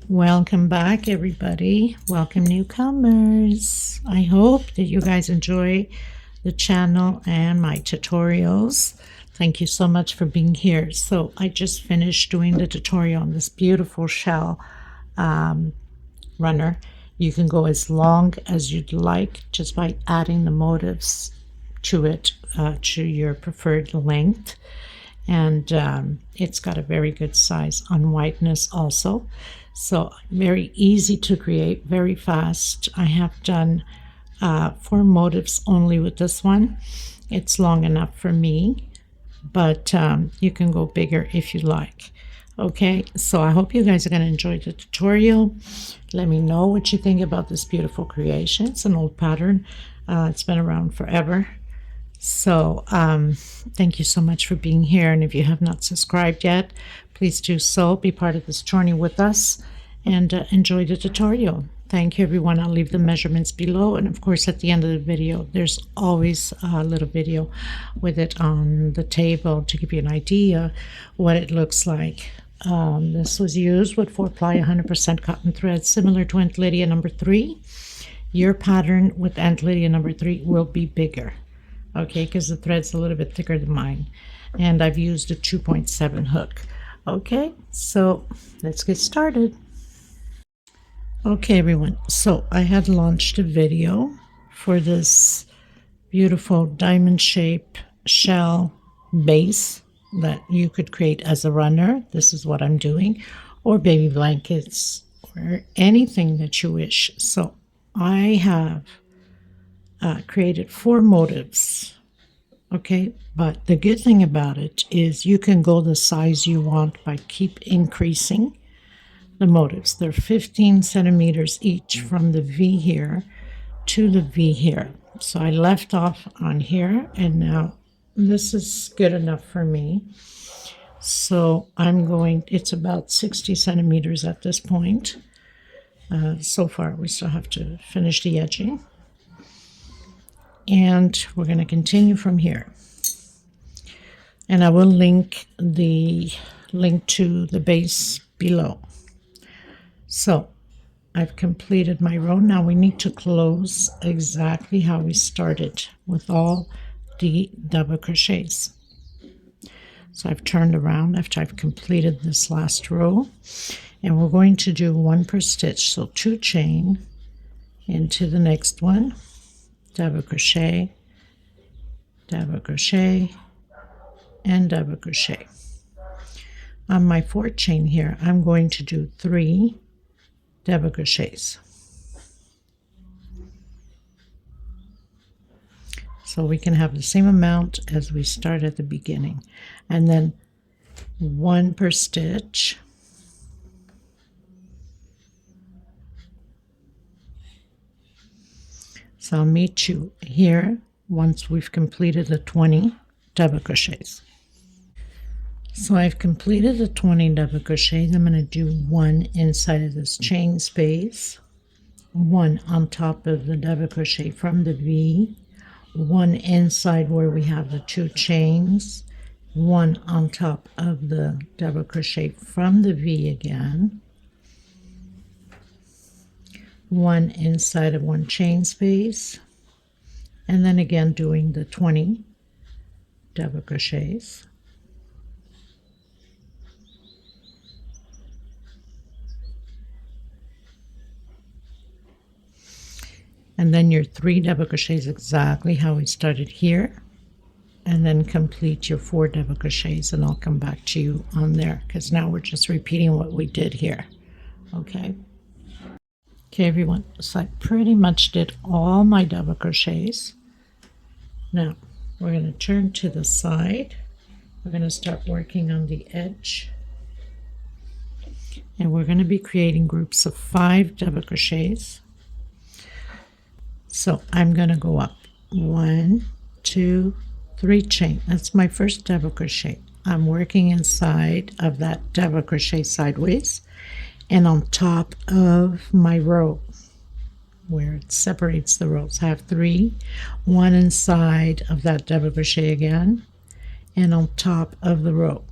Welcome back, everybody. Welcome, newcomers. I hope that you guys enjoy the channel and my tutorials. Thank you so much for being here. So I just finished doing the tutorial on this beautiful shell runner. You can go as long as you'd like just by adding the motifs to it, to your preferred length. And it's got a very good size on whiteness also. So very easy to create, very fast. I have done 4 motifs only with this one. It's long enough for me, but you can go bigger if you like. Okay, so I hope you guys are going to enjoy the tutorial. Let me know what you think about this beautiful creation. It's an old pattern. It's been around forever. So thank you so much for being here, and if you have not subscribed yet, please do so. Be part of this journey with us and enjoy the tutorial. Thank you, everyone. I'll leave the measurements below, and of course at the end of the video there's always a little video with it on the table to give you an idea what it looks like. This was used with 4-ply 100% cotton thread, similar to Aunt Lydia number 3. Your pattern with Aunt Lydia number 3 will be bigger, okay, because the thread's a little bit thicker than mine, and I've used a 2.7 hook. Okay, so let's get started. Okay, everyone, so I had launched a video for this beautiful diamond shape shell base that you could create as a runner. This is what I'm doing, or baby blankets, or anything that you wish. So I have created 4 motifs. Okay, but the good thing about it is you can go the size you want by keep increasing the motifs. They're 15 centimeters each from the V here to the V here. So I left off on here, and now this is good enough for me. So I'm going, it's about 60 centimeters at this point. So far, we still have to finish the edging. And we're going to continue from here. And I will link to the base below. So I've completed my row. Now we need to close exactly how we started with all the double crochets. So I've turned around after I've completed this last row, and we're going to do 1 per stitch. So 2 chain into the next one, double crochet, and double crochet. On my 4th chain here, I'm going to do 3 double crochets. So we can have the same amount as we start at the beginning, and then 1 per stitch. So I'll meet you here once we've completed the 20 double crochets. So I've completed the 20 double crochets. I'm going to do 1 inside of this chain space, 1 on top of the double crochet from the V, 1 inside where we have the 2 chains, 1 on top of the double crochet from the V again, 1 inside of 1 chain space, and then again doing the 20 double crochets. And then your 3 double crochets exactly how we started here, and then complete your 4 double crochets, and I'll come back to you on there because now we're just repeating what we did here. Okay, everyone, so I pretty much did all my double crochets. Now we're going to turn to the side. We're going to start working on the edge, and we're going to be creating groups of 5 double crochets. So I'm going to go up 1, 2, 3 chain. That's my first double crochet. I'm working inside of that double crochet sideways and on top of my row where it separates the rows. I have 3, 1 inside of that double crochet again and on top of the row.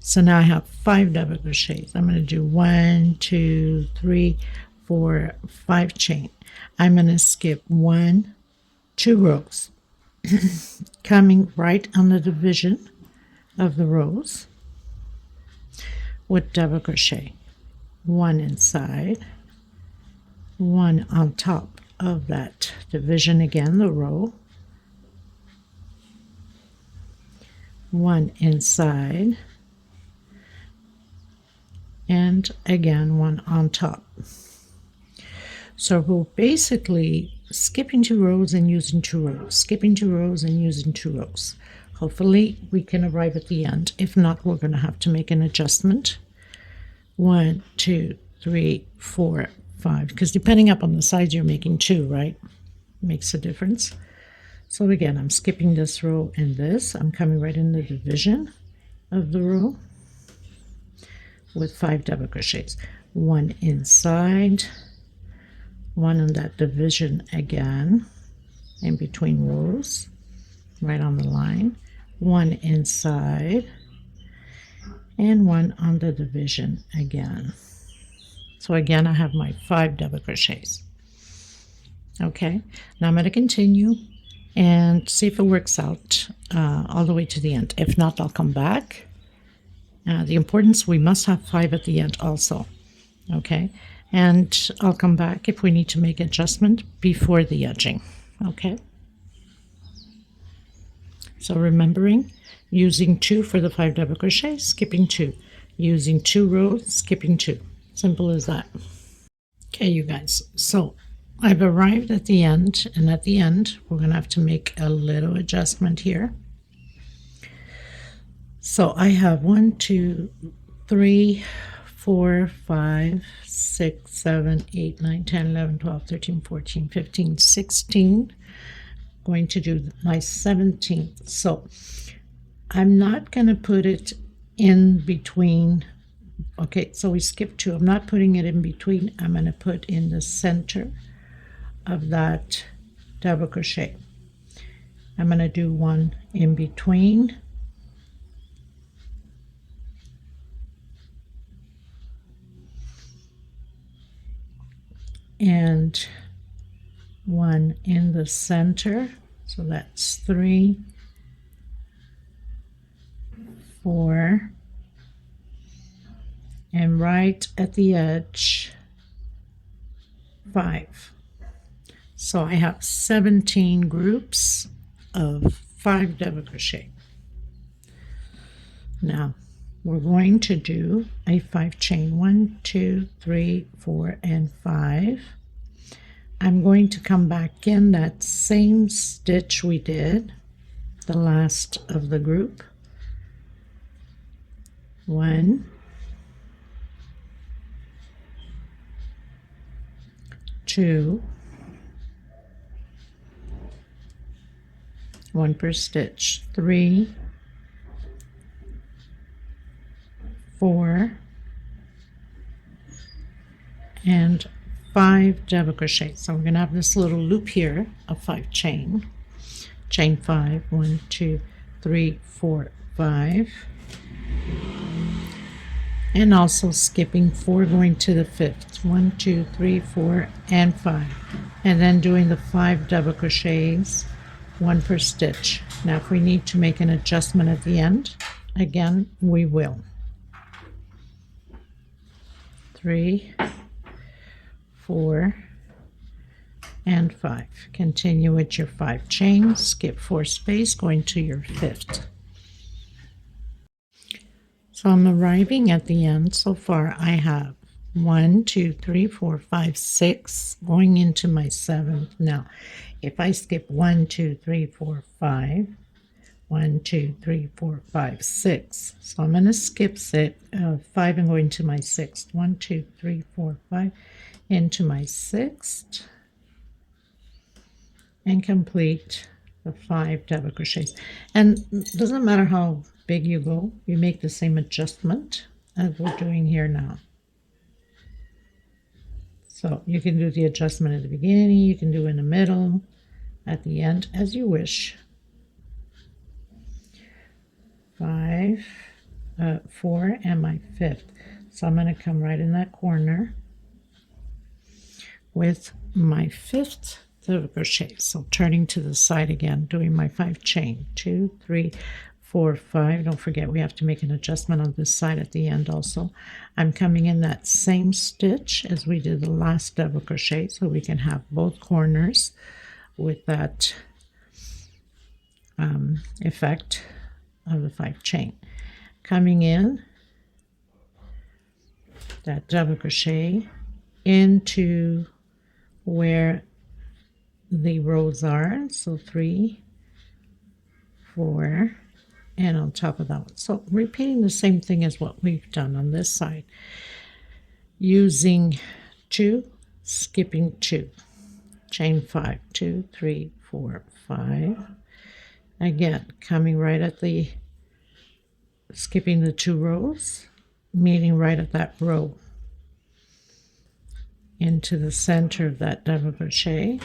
So now I have 5 double crochets. I'm going to do 1, 2, 3, 4, 5 chain. I'm going to skip 1, 2 rows, coming right on the division of the rows with double crochet, 1 inside, 1 on top of that division again, the row, 1 inside, and again 1 on top. So we're basically skipping 2 rows and using 2 rows, skipping 2 rows and using 2 rows. Hopefully we can arrive at the end. If not, we're going to have to make an adjustment. 1, 2, 3, 4, 5, because depending upon the size you're making 2, right, makes a difference. So again, I'm skipping this row and this. I'm coming right in the division of the row with 5 double crochets, 1 inside, 1 on that division again, in between rows, right on the line, 1 inside, and 1 on the division again. So again, I have my 5 double crochets. Okay, now I'm going to continue and see if it works out all the way to the end. If not, I'll come back. The importance, we must have 5 at the end also. Okay, and I'll come back if we need to make adjustment before the edging. Okay, so remembering, using 2 for the 5 double crochet, skipping 2, using 2 rows, skipping 2. Simple as that. Okay, you guys, so I've arrived at the end, and at the end we're going to have to make a little adjustment here. So I have 1, 2, 3, 4, 5, 6, 7, 8, 9, 10, 11, 12, 13, 14, 15, 16. Going to do my 17th. So I'm not going to put it in between. Okay, so we skipped 2. I'm not putting it in between. I'm going to put in the center of that double crochet. I'm going to do 1 in between, and 1 in the center. So that's 3, 4, and right at the edge 5. So I have 17 groups of 5 double crochet. Now we're going to do a 5 chain, 1, 2, 3, 4, and 5. I'm going to come back in that same stitch we did the last of the group. 1, 2, 1 per stitch, 3, 4, and 5 double crochet. So we're going to have this little loop here of 5 chain 5, 1, 2, 3, 4, 5, and also skipping 4 going to the 5th, 1, 2, 3, 4, and 5, and then doing the 5 double crochets, 1 per stitch. Now if we need to make an adjustment at the end, again we will. 3, 4, and 5. Continue with your 5 chains, skip 4 space, going to your 5th. So I'm arriving at the end. So far I have 1, 2, 3, 4, 5, 6 going into my 7th. Now if I skip 1, 2, 3, 4, 5, 1, 2, 3, 4, 5, 6. So I'm going to skip 5 and go into my 6th. 1, 2, 3, 4, 5, into my 6th, and complete the 5 double crochets. And it doesn't matter how big you go, you make the same adjustment as we're doing here now. So you can do the adjustment at the beginning, you can do in the middle, at the end, as you wish. 5, 4 and my 5th. So I'm going to come right in that corner with my 5th double crochet. So turning to the side again, doing my 5 chain, 2, 3, 4, 5. Don't forget we have to make an adjustment on this side at the end also. I'm coming in that same stitch as we did the last double crochet, so we can have both corners with that effect of the 5 chain. Coming in that double crochet into where the rows are, so 3, 4, and on top of that one. So repeating the same thing as what we've done on this side, using 2, skipping 2, chain 5, 2, 3, 4, 5. Again, coming right at the, skipping the 2 rows, meeting right at that row into the center of that double crochet,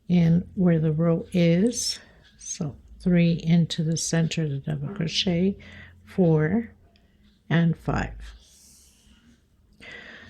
in where the row is, so 3 into the center of the double crochet, 4 and 5.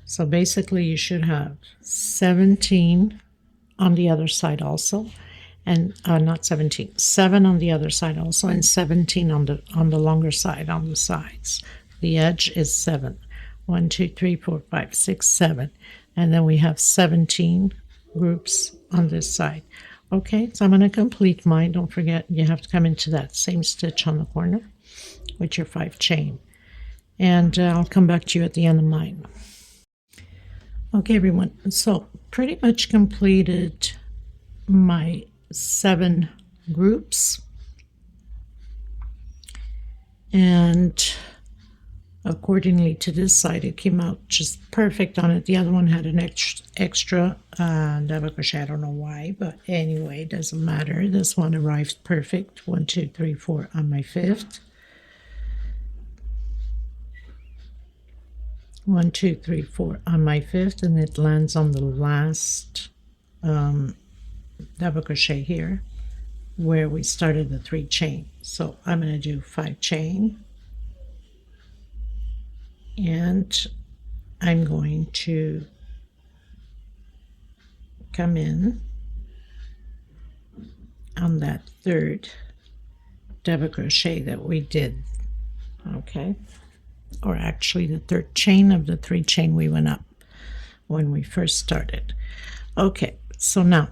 So basically you should have 17 on the other side also, and not 17, 7 on the other side also, and 17 on the longer side, on the sides. The edge is 7. 1, 2, 3, 4, 5, 6, 7, and then we have 17 groups on this side. Okay, so I'm going to complete mine. Don't forget you have to come into that same stitch on the corner with your 5 chain, and I'll come back to you at the end of mine. Okay everyone, so pretty much completed my 7 groups, and accordingly to this side it came out just perfect on it. The other one had an extra double crochet, I don't know why, but anyway, it doesn't matter. This one arrived perfect. 1, 2, 3, 4 on my 5th. 1, 2, 3, 4 on my 5th, and it lands on the last double crochet here where we started the 3 chain. So I'm going to do 5 chain, and I'm going to come in on that 3rd double crochet that we did, okay, or actually the 3rd chain of the 3 chain we went up when we first started. Okay, so now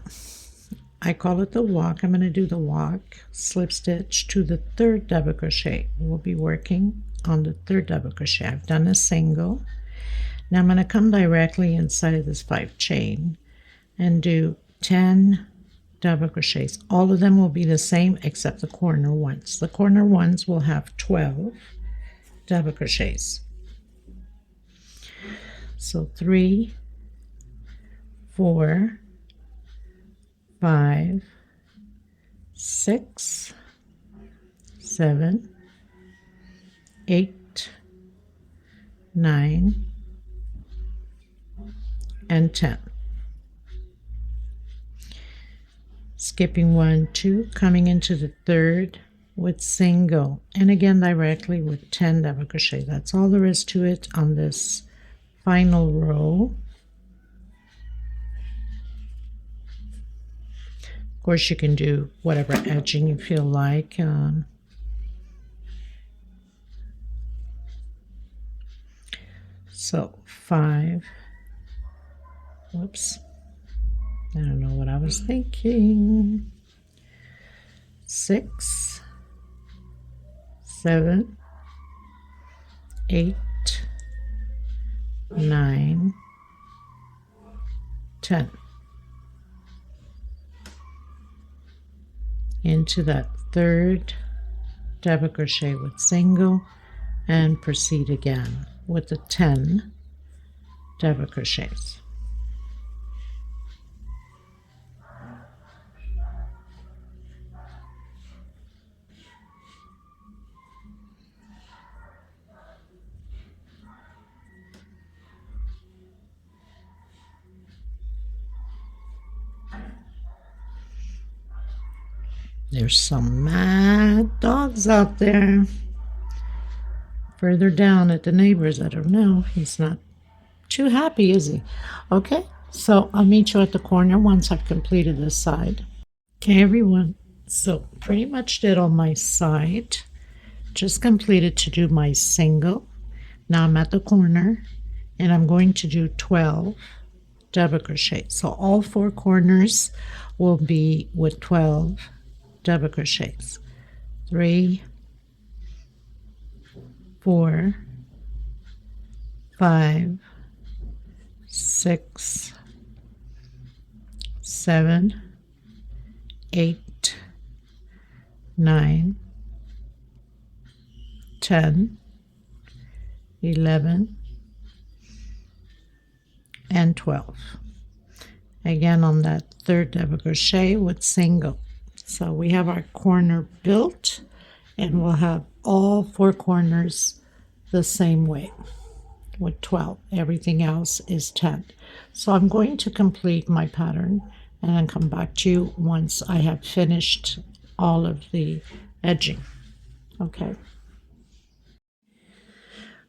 I call it the walk. I'm going to do the walk, slip stitch to the 3rd double crochet. We'll be working on the 3rd double crochet. I've done a single. Now I'm going to come directly inside of this 5 chain and do 10 double crochets. All of them will be the same except the corner ones. The corner ones will have 12 double crochets. So 3, 4, 5, 6, 7, 8, 9, and 10. Skipping 1, 2, coming into the 3rd with single, and again directly with 10 double crochet. That's all there is to it on this final row. Of course you can do whatever edging you feel like. So 5, whoops, I don't know what I was thinking. 6, 7, 8, 9, 10. Into that 3rd double crochet with single, and proceed again with the 10 double crochets. There's some mad dogs out there. Further down at the neighbor's, I don't know. He's not too happy, is he? Okay, so I'll meet you at the corner once I've completed this side. Okay, everyone. So pretty much did on my side. Just completed to do my single. Now I'm at the corner and I'm going to do 12 double crochet. So all 4 corners will be with 12 double crochets. 3, 4, 5, 6, 7, 8, 9, 10, 11, and 12. Again on that third double crochet with single. So we have our corner built, and we'll have all 4 corners the same way with 12. Everything else is 10. So I'm going to complete my pattern and then come back to you once I have finished all of the edging. Okay.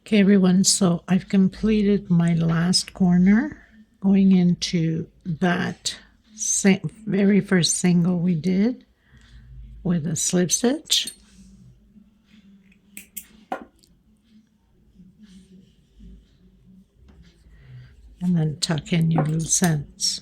Okay, everyone, so I've completed my last corner going into that very first single we did with a slip stitch. And then tuck in your loose ends.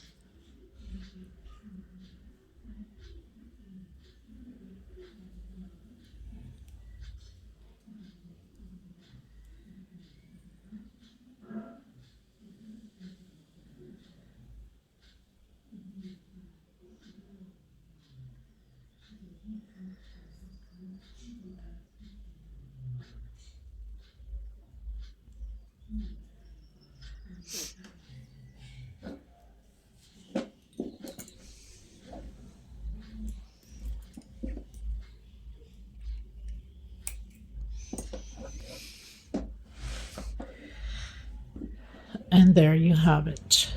And there you have it.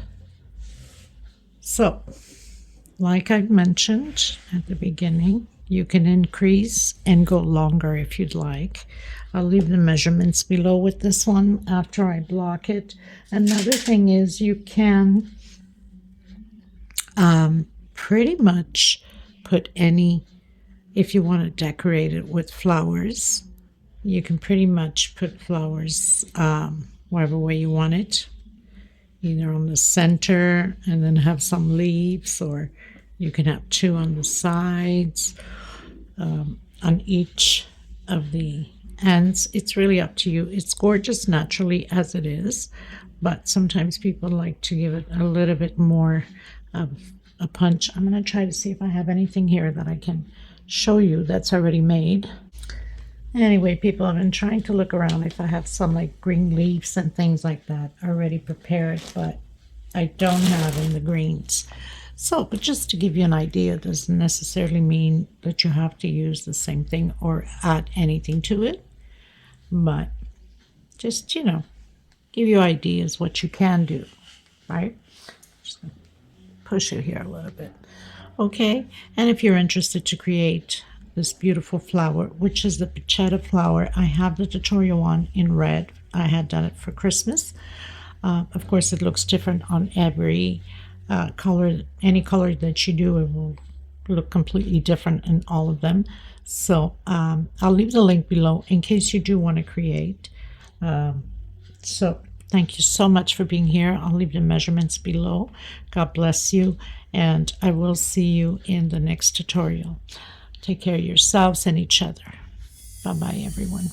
So, like I mentioned at the beginning, you can increase and go longer if you'd like. I'll leave the measurements below with this one after I block it. Another thing is you can pretty much put any, if you want to decorate it with flowers, you can pretty much put flowers whatever way you want it. Either on the center and then have some leaves, or you can have 2 on the sides, on each of the ends. It's really up to you. It's gorgeous naturally as it is, but sometimes people like to give it a little bit more of a punch. I'm going to try to see if I have anything here that I can show you that's already made. Anyway, people, I've been trying to look around if I have some like green leaves and things like that already prepared, but I don't have in the greens. So, but just to give you an idea, it doesn't necessarily mean that you have to use the same thing or add anything to it, but just, you know, give you ideas what you can do, right? Just push it here a little bit. Okay, and if you're interested to create this beautiful flower, which is the Pachetta flower, I have the tutorial on in red. I had done it for Christmas. Of course, it looks different on every color. Any color that you do, it will look completely different in all of them. So I'll leave the link below in case you do want to create. So thank you so much for being here. I'll leave the measurements below. God bless you, and I will see you in the next tutorial. Take care of yourselves and each other. Bye-bye, everyone.